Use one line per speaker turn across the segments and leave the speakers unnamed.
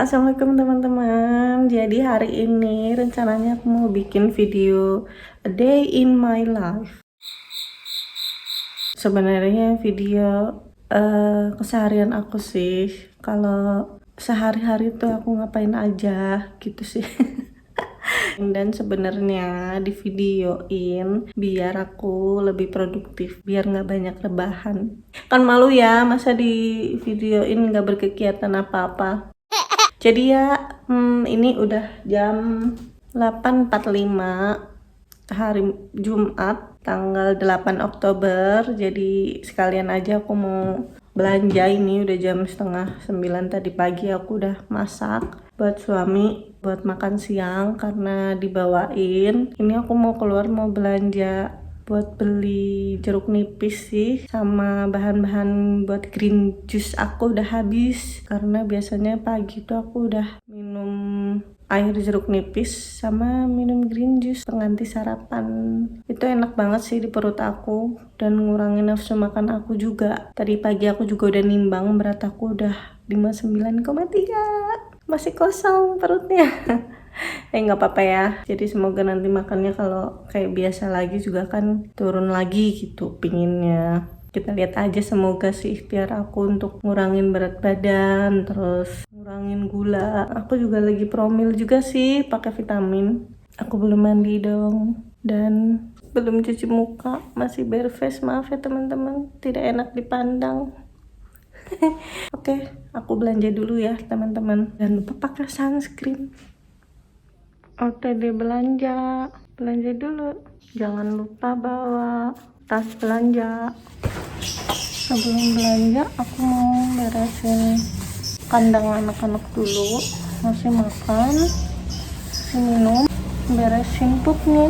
Assalamualaikum teman-teman. Jadi hari ini rencananya aku mau bikin video a day in my life. Sebenarnya video keseharian aku sih. Kalau sehari-hari tuh aku ngapain aja gitu sih. Dan sebenarnya di videoin biar aku lebih produktif, biar nggak banyak rebahan. Kan malu ya masa di videoin nggak berkegiatan apa-apa. Jadi ya, ini udah jam 8.45 hari Jumat tanggal 8 Oktober. Jadi sekalian aja aku mau belanja. Ini udah jam setengah 9 tadi pagi aku udah masak buat suami buat makan siang karena dibawain. Ini aku mau keluar mau belanja buat beli jeruk nipis sih, sama bahan-bahan buat green juice aku udah habis karena biasanya pagi tuh aku udah minum air jeruk nipis sama minum green juice pengganti sarapan. Itu enak banget sih di perut aku dan ngurangin nafsu makan aku juga. Tadi pagi aku juga udah nimbang, berat aku udah 59,3, masih kosong perutnya. Nggak apa-apa ya, jadi semoga nanti makannya kalau kayak biasa lagi juga kan turun lagi gitu pinginnya. Kita lihat aja, semoga sih ikhtiar aku untuk ngurangin berat badan terus ngurangin gula. Aku juga lagi promil juga sih pakai vitamin. Aku belum mandi dong dan belum cuci muka, masih bare face. Maaf ya teman-teman, tidak enak dipandang. Oke, aku belanja dulu ya teman-teman, jangan lupa pakai sunscreen. OTD belanja dulu, jangan lupa bawa tas belanja. Sebelum belanja aku mau beresin kandang anak-anak dulu, masih makan, masih minum, beresin pupnya.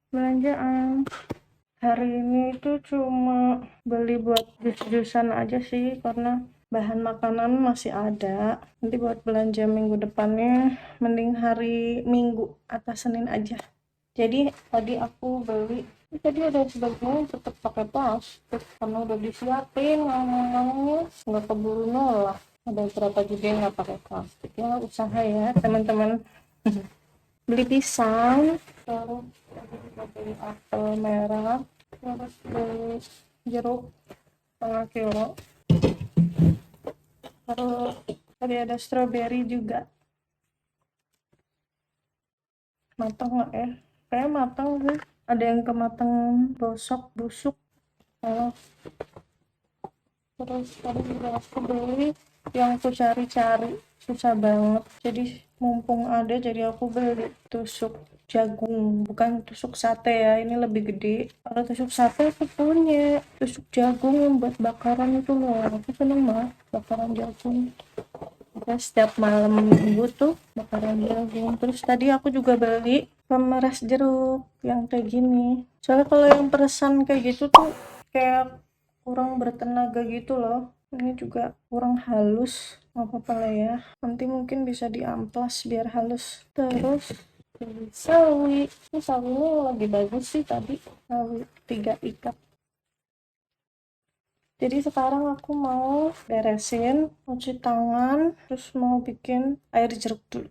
Belanjaan hari ini itu cuma beli buat jus-jusan aja sih karena bahan makanan masih ada. Nanti buat belanja minggu depannya mending hari Minggu atau Senin aja. Jadi tadi aku beli, tadi ada sebagian tetap pakai plastik karena udah disiapin, ngomong-ngomongnya nggak keburu nolak. Ada beberapa juga yang nggak pakai plastik, ya usaha ya teman-teman. Beli pisang, terus beli apel merah, terus beli jeruk setengah kilo, terus tadi ada stroberi juga. matang nggak ya? Kayak matang sih, ada yang kematangan busuk. Oh, terus tadi juga aku beli yang aku cari-cari susah banget, jadi mumpung ada jadi aku beli tusuk jagung, bukan tusuk sate ya, ini lebih gede. Kalau tusuk sate aku punya tusuk jagung yang buat bakaran itu loh, aku seneng banget bakaran jagung. Kita setiap malam minggu tuh bakaran jagung. Terus tadi aku juga beli pemeras jeruk yang kayak gini, soalnya kalau yang peresan kayak gitu tuh kayak kurang bertenaga gitu loh. Ini juga kurang halus, nggak apa-apa lah ya, nanti mungkin bisa diamplas biar halus. Terus sawi, ini sawinya lagi bagus sih tadi, sawi 3 ikat. Jadi sekarang aku mau beresin, cuci tangan, terus mau bikin air jeruk dulu.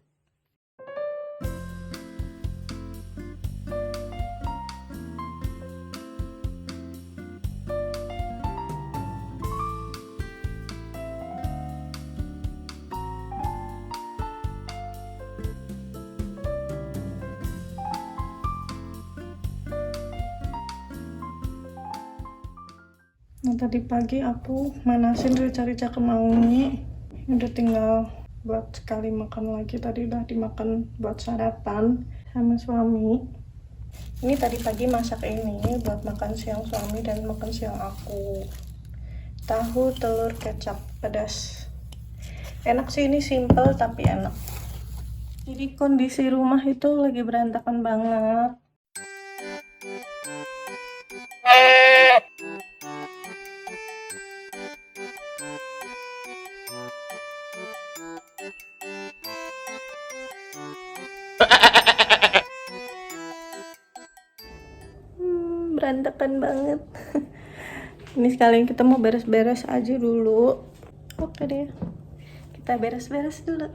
Nah, tadi pagi aku manasin rica-rica kemangi, udah tinggal buat sekali makan lagi. Tadi udah dimakan buat sarapan sama suami. Ini tadi pagi masak ini buat makan siang suami dan makan siang aku. Tahu telur kecap pedas. Enak sih, ini simple tapi enak. Jadi kondisi rumah itu lagi berantakan banget. Berantakan banget. Ini sekalian kita mau beres-beres aja dulu. Oke deh, kita beres-beres dulu.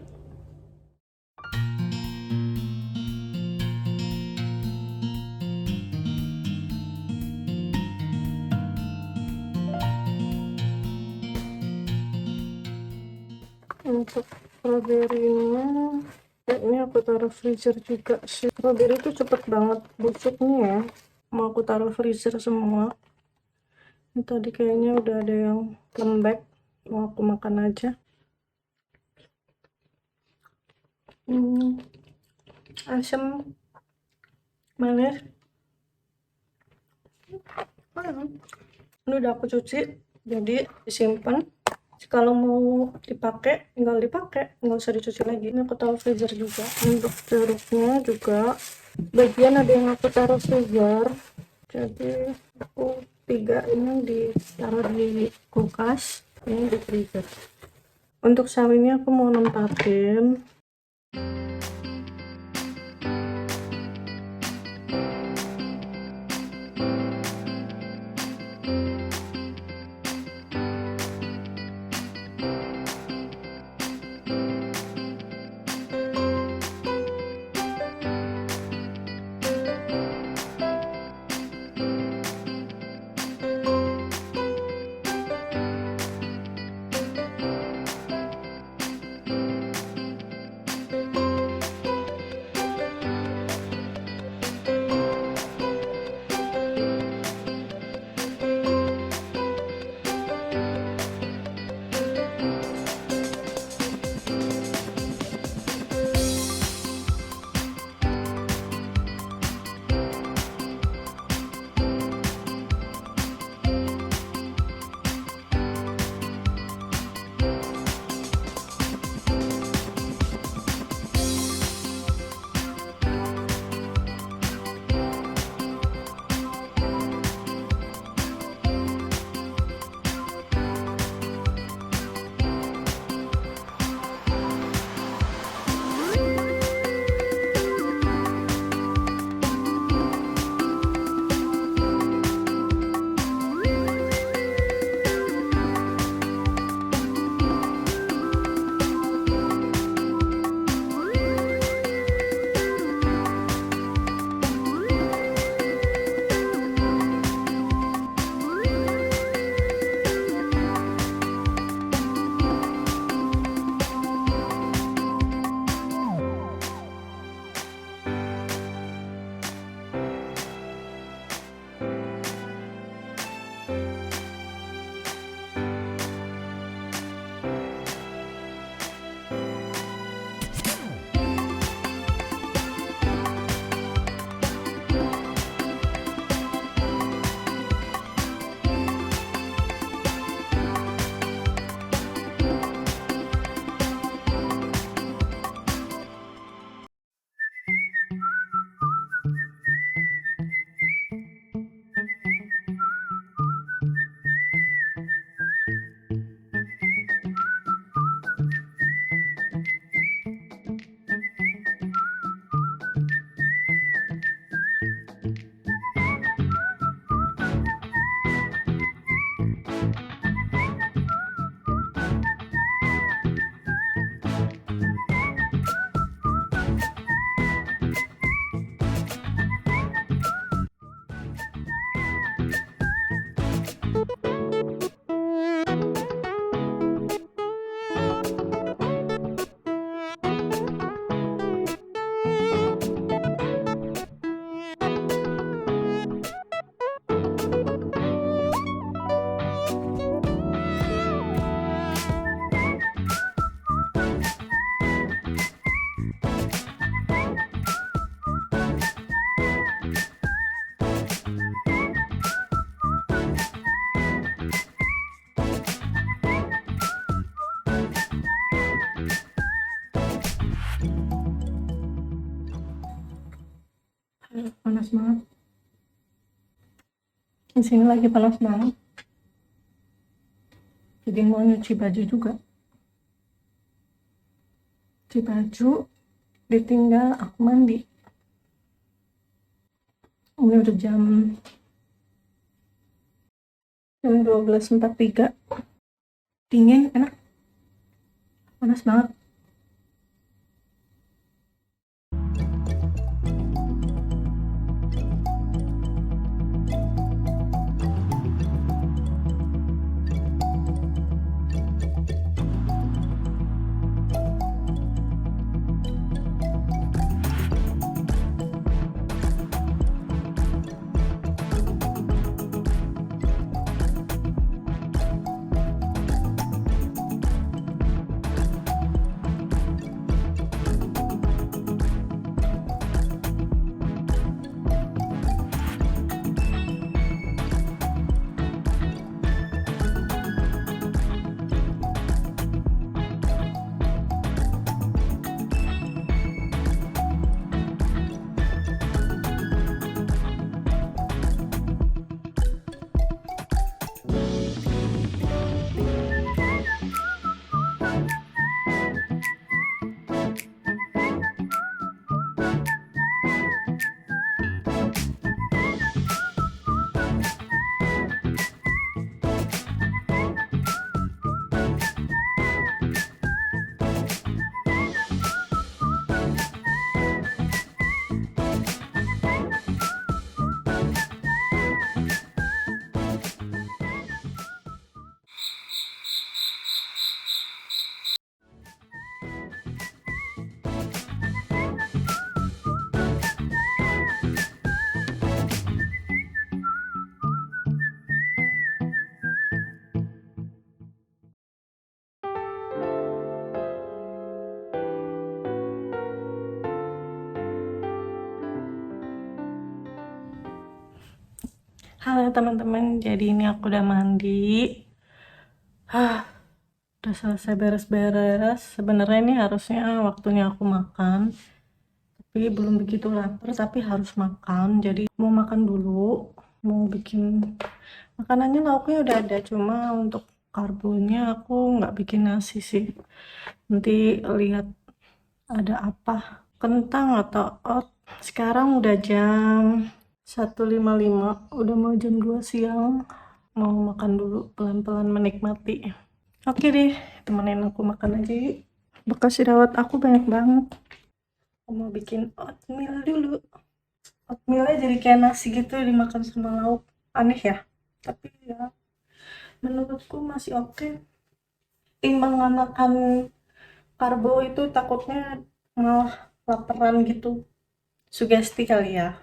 Untuk strawberry-nya, ini aku taruh freezer juga sih. Strawberry itu cepet banget busuknya ya, mau aku taruh freezer semua. Ini tadi kayaknya udah ada yang lembek, mau aku makan aja. Asam, manis. Ini udah aku cuci, jadi disimpan. Kalau mau dipakai tinggal dipakai, nggak usah dicuci lagi. Ini aku taruh freezer juga. Untuk jeruknya juga bagian ada yang aku taruh freezer, jadi aku 3 ini ditaruh di kulkas, ini di freezer. Untuk sawinya aku mau nempatin. panas banget. Di sini lagi panas banget. Jadi mau nyuci baju juga. Cuci baju, ditinggal aku mandi. Ini udah jam 12.43. Dingin, enak. Panas banget. Halo teman-teman, jadi ini aku udah mandi. Udah selesai beres-beres. Sebenarnya ini harusnya waktunya aku makan, tapi belum begitu lapar, tapi harus makan. Jadi mau makan dulu, mau bikin makanannya, lauknya udah ada, cuma untuk karbonya aku nggak bikin nasi sih. Nanti lihat ada apa, kentang atau oat. Sekarang udah jam 1.55, udah mau jam 2 siang. Mau makan dulu, pelan-pelan menikmati. Oke deh, temenin aku makan aja yuk. Bekas jerawat aku banyak banget. Aku mau bikin oatmeal dulu. Oatmealnya jadi kayak nasi gitu, dimakan sama lauk. Aneh ya, tapi ya menurutku masih oke. Timbangan makan karbo itu takutnya malah laparan gitu. Sugesti kali ya.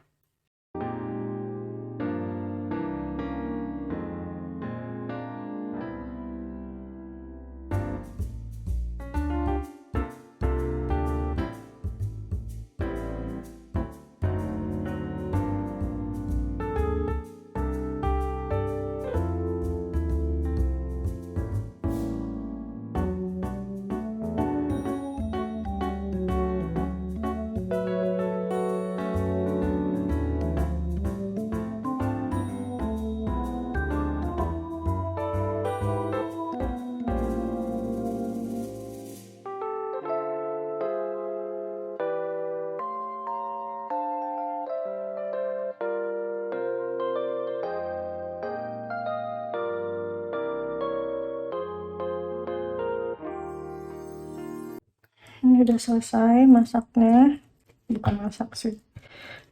Ini udah selesai masaknya, bukan masak sih,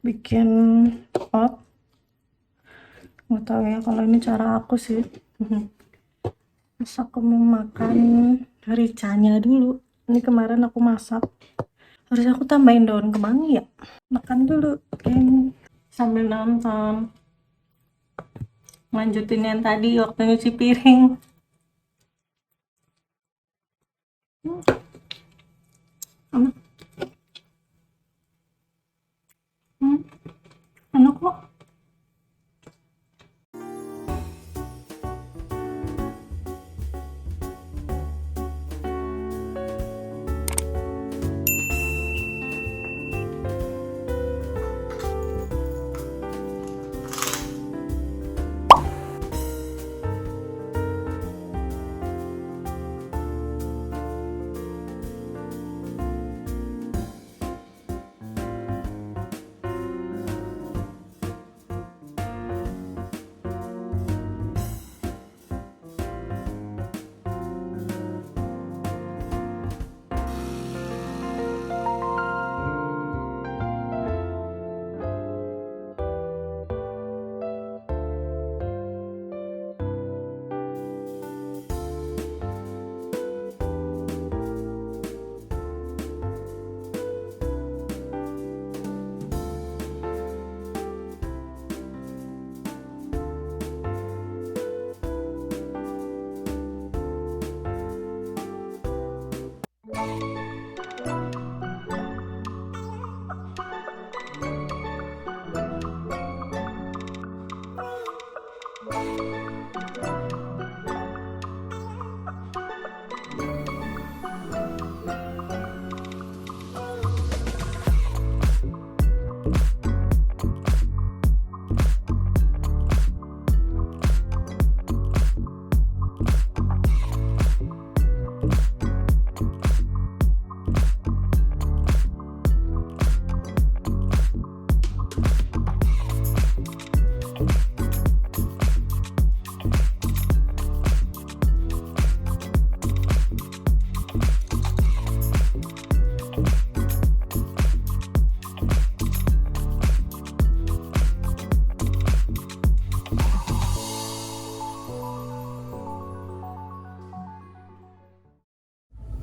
bikin oat. Nggak tahu ya kalau ini cara aku sih. Terus aku mau makan ricanya dulu. Ini kemarin aku masak, harus aku tambahin daun kemangi ya. Makan dulu geng, sambil nonton, lanjutin yang tadi waktu nyuci piring. Enak. Enak kok.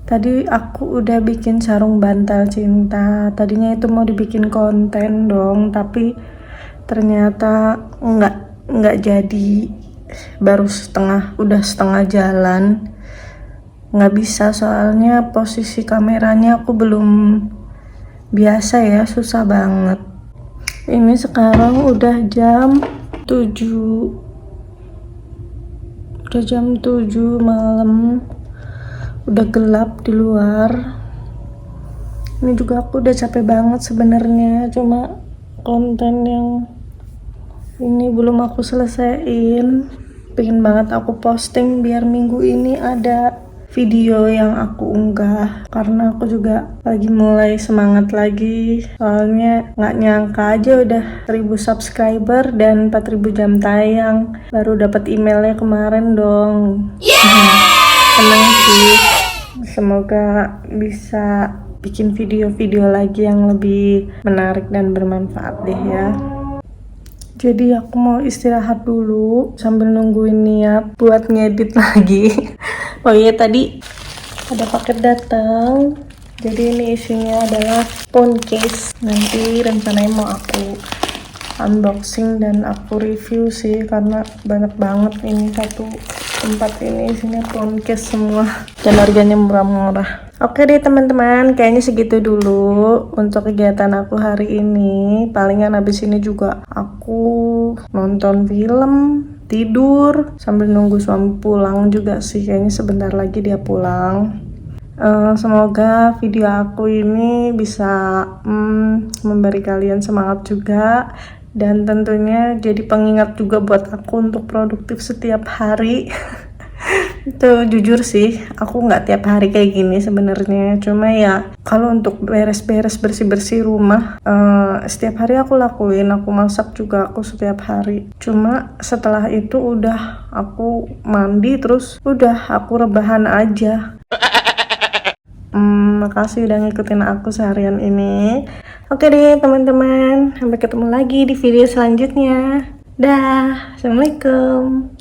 Tadi aku udah bikin sarung bantal cinta. Tadinya itu mau dibikin konten dong, tapi ternyata nggak jadi. Baru udah setengah jalan. Nggak bisa soalnya posisi kameranya aku belum biasa ya, susah banget. Ini sekarang udah jam 7 malam, udah gelap di luar. Ini juga aku udah capek banget sebenarnya, cuma konten yang ini belum aku selesaiin. Pengen banget aku posting biar minggu ini ada video yang aku unggah, karena aku juga lagi mulai semangat lagi. Soalnya nggak nyangka aja udah 1000 subscriber dan 4000 jam tayang. Baru dapat emailnya kemarin dong. Seneng sih. Semoga bisa bikin video-video lagi yang lebih menarik dan bermanfaat deh ya. Jadi aku mau istirahat dulu sambil nungguin Niat buat ngedit lagi. Oh iya, tadi ada paket datang. Jadi ini isinya adalah phone case. Nanti rencananya mau aku unboxing dan aku review sih, karena banyak banget ini satu tempat ini isinya phone case semua dan harganya murah-murah. Oke deh teman-teman, kayaknya segitu dulu untuk kegiatan aku hari ini. Palingan habis ini juga aku nonton film, tidur sambil nunggu suami pulang juga sih. Kayaknya sebentar lagi dia pulang. Semoga video aku ini bisa memberi kalian semangat juga, dan tentunya jadi pengingat juga buat aku untuk produktif setiap hari. Itu jujur sih, aku nggak tiap hari kayak gini sebenarnya. Cuma ya kalau untuk beres-beres, bersih-bersih rumah, setiap hari aku lakuin. Aku masak juga aku setiap hari. Cuma setelah itu udah aku mandi, terus udah aku rebahan aja. Makasih udah ngikutin aku seharian ini. Oke deh teman-teman, sampai ketemu lagi di video selanjutnya. Dah, assalamualaikum.